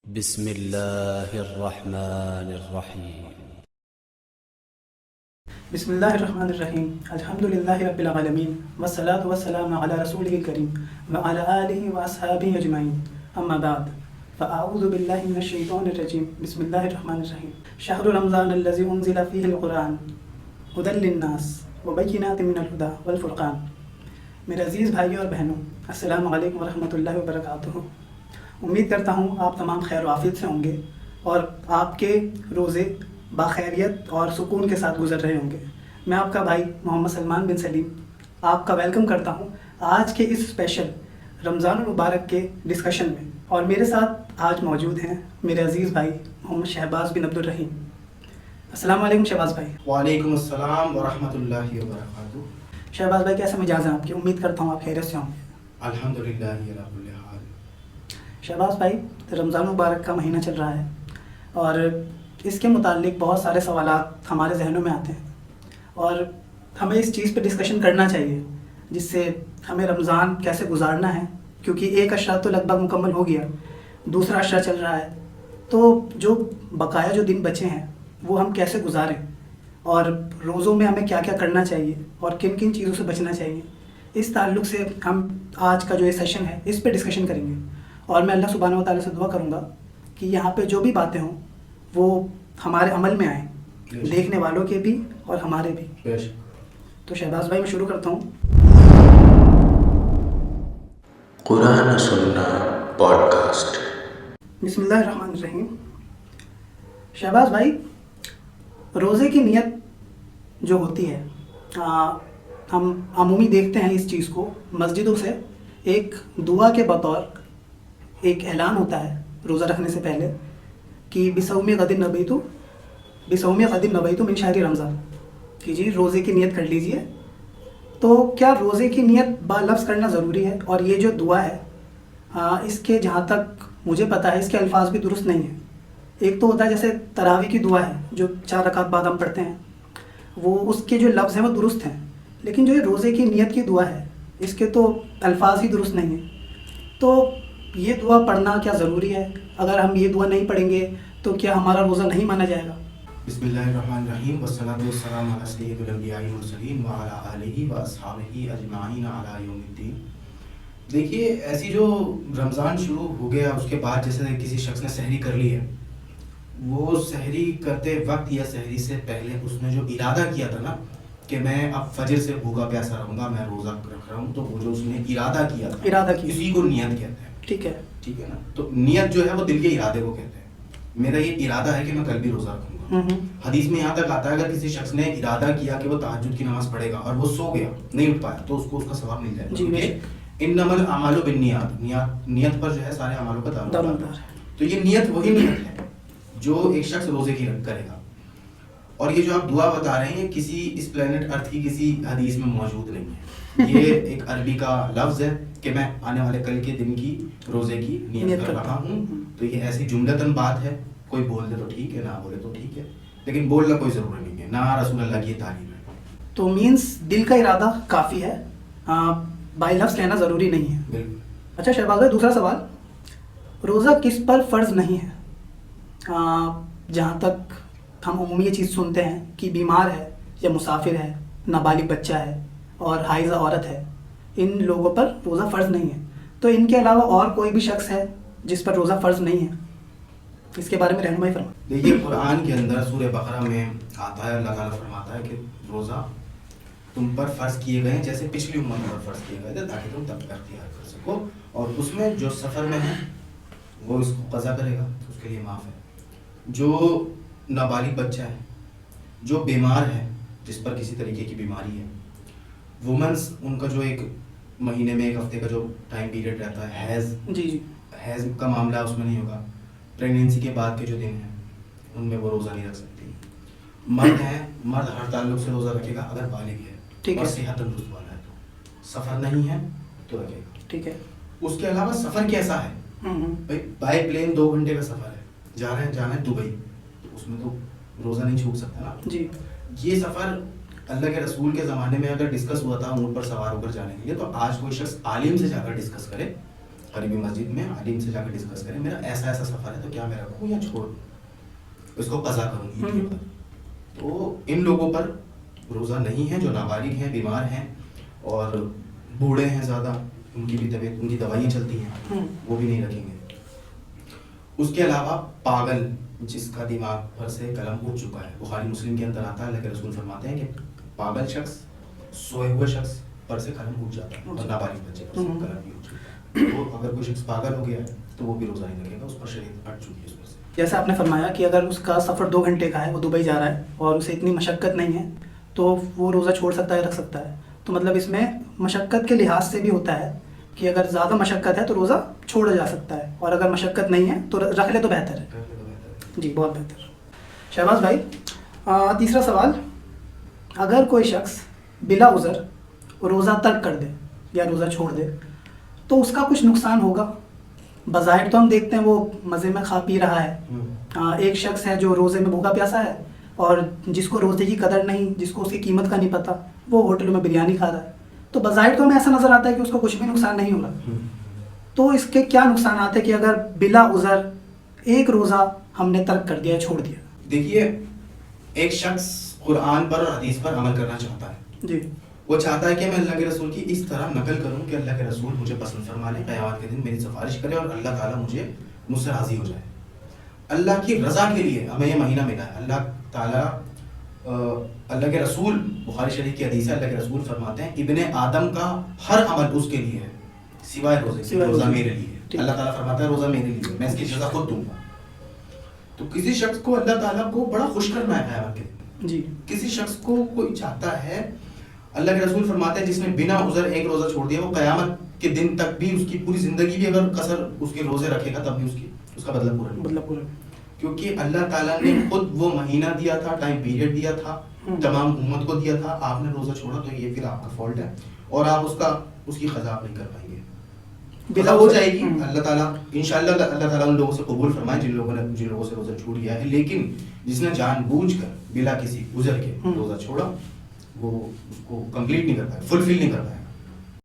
بسم الله الرحمن الرحيم. بسم الله الرحمن الرحیم الحمد للہ رب العالمین والصلاة والسلام علی رسولہ الکریم وعلی آلہ واصحابہ اجمعین اما بعد فاعوذ باللہ من الشیطان الرجیم بسم اللہ الرحمن الرحیم شہر رمضان الذی انزل فیہ القرآن ھدی للناس وبینات من الھدی والفرقان۔ میرے عزیز بھائیوں اور بہنوں، السلام علیکم ورحمۃ اللہ وبرکاتہ۔ امید کرتا ہوں آپ تمام خیر و عافیت سے ہوں گے اور آپ کے روزے باخیریت اور سکون کے ساتھ گزر رہے ہوں گے۔ میں آپ کا بھائی محمد سلمان بن سلیم آپ کا ویلکم کرتا ہوں آج کے اس اسپیشل رمضان المبارک کے ڈسکشن میں، اور میرے ساتھ آج موجود ہیں میرے عزیز بھائی محمد شہباز بن عبد الرحیم۔ السلام علیکم شہباز بھائی۔ وعلیکم السلام ورحمۃ اللہ وبرکاتہ۔ شہباز بھائی کیسے مزاج ہیں آپ کی؟ امید کرتا ہوں آپ خیریت سے ہوں گے۔ الحمدللہ رب العالمین۔ شہباز بھائی، رمضان مبارک کا مہینہ چل رہا ہے اور اس کے متعلق بہت سارے سوالات ہمارے ذہنوں میں آتے ہیں اور ہمیں اس چیز پہ ڈسکشن کرنا چاہیے جس سے ہمیں رمضان کیسے گزارنا ہے، کیونکہ ایک اشرہ تو لگ بھگ مکمل ہو گیا، دوسرا اشرہ چل رہا ہے، تو جو بقایا جو دن بچے ہیں وہ ہم کیسے گزاریں اور روزوں میں ہمیں کیا کیا کرنا چاہیے اور کن کن چیزوں سے بچنا چاہیے، اس تعلق سے ہم آج کا جو یہ سیشن ہے اس پہ ڈسکشن کریں گے۔ اور میں اللہ سبحانہ و تعالیٰ سے دعا کروں گا کہ یہاں پہ جو بھی باتیں ہوں وہ ہمارے عمل میں آئیں، دیکھنے والوں کے بھی اور ہمارے بھی۔ تو شہباز بھائی میں شروع کرتا ہوں۔ قرآن سننا پوڈ کاسٹ۔ بسم اللہ الرحمن الرحیم۔ شہباز بھائی، روزے کی نیت جو ہوتی ہے، ہم عمومی دیکھتے ہیں اس چیز کو مسجدوں سے ایک دعا کے بطور ایک اعلان ہوتا ہے روزہ رکھنے سے پہلے کہ بصوم غد نویت من شہر رمضان، کہ جی روزے کی نیت کر لیجئے۔ تو کیا روزے کی نیت با لفظ کرنا ضروری ہے؟ اور یہ جو دعا ہے اس کے جہاں تک مجھے پتہ ہے اس کے الفاظ بھی درست نہیں ہیں۔ ایک تو ہوتا ہے جیسے تراویح کی دعا ہے جو 4 رکعت بعد ہم پڑھتے ہیں، وہ اس کے جو لفظ ہیں وہ درست ہیں، لیکن جو یہ روزے کی نیت کی دعا ہے اس کے تو الفاظ ہی درست نہیں ہیں۔ تو یہ دعا پڑھنا کیا ضروری ہے؟ اگر ہم یہ دعا نہیں پڑھیں گے تو کیا ہمارا روزہ نہیں مانا جائے گا؟ بسم اللہ الرحمن الرحیم والصلاۃ والسلام علی سید الانبیاء والمرسلین وعلی آلہ واصحابہ اجمعین الی یوم الدین۔ دیکھیے، ایسی جو رمضان شروع ہو گیا اس کے بعد جیسے کسی شخص نے سحری کر لی ہے، وہ سحری کرتے وقت یا سحری سے پہلے اس نے جو ارادہ کیا تھا نا کہ میں اب فجر سے بھوکا پیاسا رہوں گا، میں روزہ رکھ رہا ہوں، تو وہ جو اس نے ارادہ کیا تھا اسی کو نیت کہتے ہیں۔ ٹھیک ہے نا؟ تو نیت جو ہے وہ دل کے ارادے کو کہتے ہیں۔ میرا یہ ارادہ ہے کہ میں کل بھی روزہ رکھوں گا۔ حدیث میں یہاں تک آتا ہے اگر کسی شخص نے ارادہ کیا کہ وہ تہجد کی نماز پڑھے گا اور وہ سو گیا، نہیں اٹھ پایا، تو اس کو اس کا ثواب مل جائے گا، کیونکہ انما الاعمال بالنیات، نیت پر جو ہے سارے اعمالوں کا تعلق ہے۔ تو یہ نیت وہی نیت ہے جو ایک شخص روزے کی کرے گا۔ اور یہ جو آپ دعا بتا رہے ہیں یہ کسی اس پلانٹ ارتھ کی کسی حدیث میں موجود نہیں ہے، یہ ایک عربی کا لفظ ہے کہ میں آنے والے کل کے دن کی روزے کی نیت کر رہا ہوں۔ تو یہ ایسی جملتاً بات ہے، کوئی بول دے تو ٹھیک ہے، نہ بولے تو ٹھیک ہے، لیکن بولنا کوئی ضروری نہیں ہے، نہ رسول اللہ کی یہ تعلیم ہے۔ تو مینس دل کا ارادہ کافی ہے، بائی لفظ کہنا ضروری نہیں ہے۔ بالکل۔ اچھا شہباز بھائی، دوسرا سوال، روزہ کس پر فرض نہیں ہے؟ جہاں تک ہم عمومی یہ چیز سنتے ہیں کہ بیمار ہے یا مسافر ہے، نابالغ بچہ ہے اور حائضہ عورت ہے، ان لوگوں پر روزہ فرض نہیں ہے۔ تو ان کے علاوہ اور کوئی بھی شخص ہے جس پر روزہ فرض نہیں ہے؟ اس کے بارے میں رہنمائی فرمائیں۔ دیکھیے، قرآن کے اندر سورہ بقرہ میں آتا ہے، اللہ تعالیٰ فرماتا ہے کہ روزہ تم پر فرض کیے گئے ہیں جیسے پچھلی امت پر فرض کیے گئے تھے تاکہ تم تب اختیار کر سکو، اور اس میں جو سفر میں ہے وہ اس کو قضا کرے گا، اس کے لیے معاف ہے۔ جو نابالغ بچہ ہے، جو بیمار ہے، جس پر کسی طریقے کی بیماری ہے، وومنس ان کا جو ایک مہینے میں ایک ہفتے کا جو ٹائم پیریڈ رہتا ہے، حیض کا معاملہ اس میں نہیں ہوگا، پریگنینسی کے بعد کے جو دن ہیں ان میں وہ روزہ نہیں رکھ سکتی۔ مرد ہیں، مرد ہر تعلق سے روزہ رکھے گا اگر بالغ ہے اور صحت تندرست والا ہے، تو سفر نہیں ہے تو رکھے گا۔ ٹھیک ہے۔ اس کے علاوہ سفر کیسا ہے؟ بھائی بائی پلین 2 گھنٹے کا سفر ہے، جانا ہے دبئی، تو اس میں تو روزہ نہیں چھوٹ سکتا نا۔ جی، یہ سفر اللہ کے رسول کے زمانے میں اگر ڈسکس ہوا تھا اونٹ پر سوار ہو کر جانے کے لیے، تو آج کوئی شخص عالم سے جا کر ڈسکس کرے قریبی مسجد میں عالم سے جا کے ڈسکس کریں میرا ایسا ایسا سفر ہے تو کیا میں رکھوں یا چھوڑ اس کو قضا کروں عید کے اوپر. تو ان لوگوں پر روزہ نہیں ہے جو نابالغ ہیں, بیمار ہیں اور بوڑھے ہیں زیادہ, ان کی بھی طبیعت, ان کی دوائیں چلتی ہیں, وہ بھی نہیں رکھیں گے. اس کے علاوہ پاگل جس کا دماغ پر سے قلم اٹھ چکا ہے, بخاری مسلم کے اندر آتا ہے, اللہ کے رسول فرماتے ہیں کہ پاگل شخص, سوئے ہوئے شخص پر سے قلم اٹھ جاتا ہے اور نابالغ بچے پر سے قلم بھی اٹھ جاتا ہے. تو اگر کوئی شخص پاگل ہو گیا ہے تو وہ بھی روزہ نہیں رکھے گا, اس پر شریعت ہٹ چکی ہے اس پر سے. جیسے آپ نے فرمایا کہ اگر اس کا سفر 2 گھنٹے کا ہے, وہ دبئی جا رہا ہے اور اسے اتنی مشقت نہیں ہے تو وہ روزہ چھوڑ سکتا ہے, رکھ سکتا ہے. تو مطلب اس میں مشقت کے لحاظ سے بھی ہوتا ہے کہ اگر زیادہ مشقت ہے تو روزہ چھوڑا جا سکتا ہے, اور اگر مشقت نہیں ہے تو رکھ لے تو بہتر ہے. جی بہت بہتر. شہباز بھائی, تیسرا سوال, اگر کوئی شخص بلا عذر روزہ ترک کر دے یا روزہ چھوڑ دے تو اس کا کچھ نقصان ہوگا؟ بظاہر تو ہم دیکھتے ہیں وہ مزے میں کھا پی رہا ہے, ایک شخص ہے جو روزے میں بھوکا پیاسا ہے اور جس کو روزے کی قدر نہیں, جس کو اس کی قیمت کا نہیں پتہ, وہ ہوٹلوں میں بریانی کھا رہا ہے. تو بظاہر تو ہمیں ایسا نظر آتا ہے کہ اس کو کچھ بھی نقصان نہیں ہو رہا. تو اس کے کیا نقصانات ہیں کہ اگر بلا عذر ایک روزہ ہم نے ترک کر دیا, چھوڑ دیا؟ دیکھیے, ایک شخص قرآن پر اور حدیث پر عمل کرنا چاہتا ہے. جی. وہ چاہتا ہے کہ میں اللہ کے رسول کی اس طرح نقل کروں کہ اللہ کے رسول مجھے پسند فرما لے, قیامت کے دن میری سفارش کرے اور اللہ تعالیٰ مجھ سے راضی ہو جائے. اللہ کی رضا کے لیے ہمیں یہ مہینہ ملا ہے. اللہ تعالیٰ, اللہ کے رسول, بخاری شریف کی حدیث ہے, اللہ کے رسول فرماتے ہیں ابن آدم کا ہر عمل اس کے لیے ہے سوائے روزے. روزہ میرے لیے, اللہ تعالیٰ فرماتا ہے روزہ میرے لیے, میں اس کی جزا خود دوں گا. تو کسی شخص کو اللہ تعالیٰ کو بڑا خوش کرنا ہے قیامت کے دن. جی. کسی شخص کو کوئی چاہتا ہے, اللہ کے رسول فرماتے ہیں جس نے بنا عذر ایک روزہ چھوڑ دیا وہ قیامت کے دن تک بھی, اس کی پوری زندگی بھی اگر قصر اس کے روزے رکھے گا تب بھی اس کا بدلہ پورا. کیونکہ اللہ تعالیٰ نے خود وہ مہینہ دیا تھا, ٹائم پیریڈ دیا تھا, تمام امت کو دیا تھا. آپ نے روزہ چھوڑا تو یہ پھر آپ کا فالٹ ہے اور آپ اس کی قضا نہیں کر پائیں گے. بلا ہو جائے گی. اللہ تعالیٰ انشاءاللہ اللہ تعالیٰ ان لوگوں سے قبول فرمائے جن لوگوں سے روزہ چھوٹ گیا ہے. لیکن جس نے جان بوجھ کر بلا کسی عذر کے روزہ چھوڑا وہ اس کو کمپلیٹ نہیں کر پائے, فلفل نہیں کر پائے.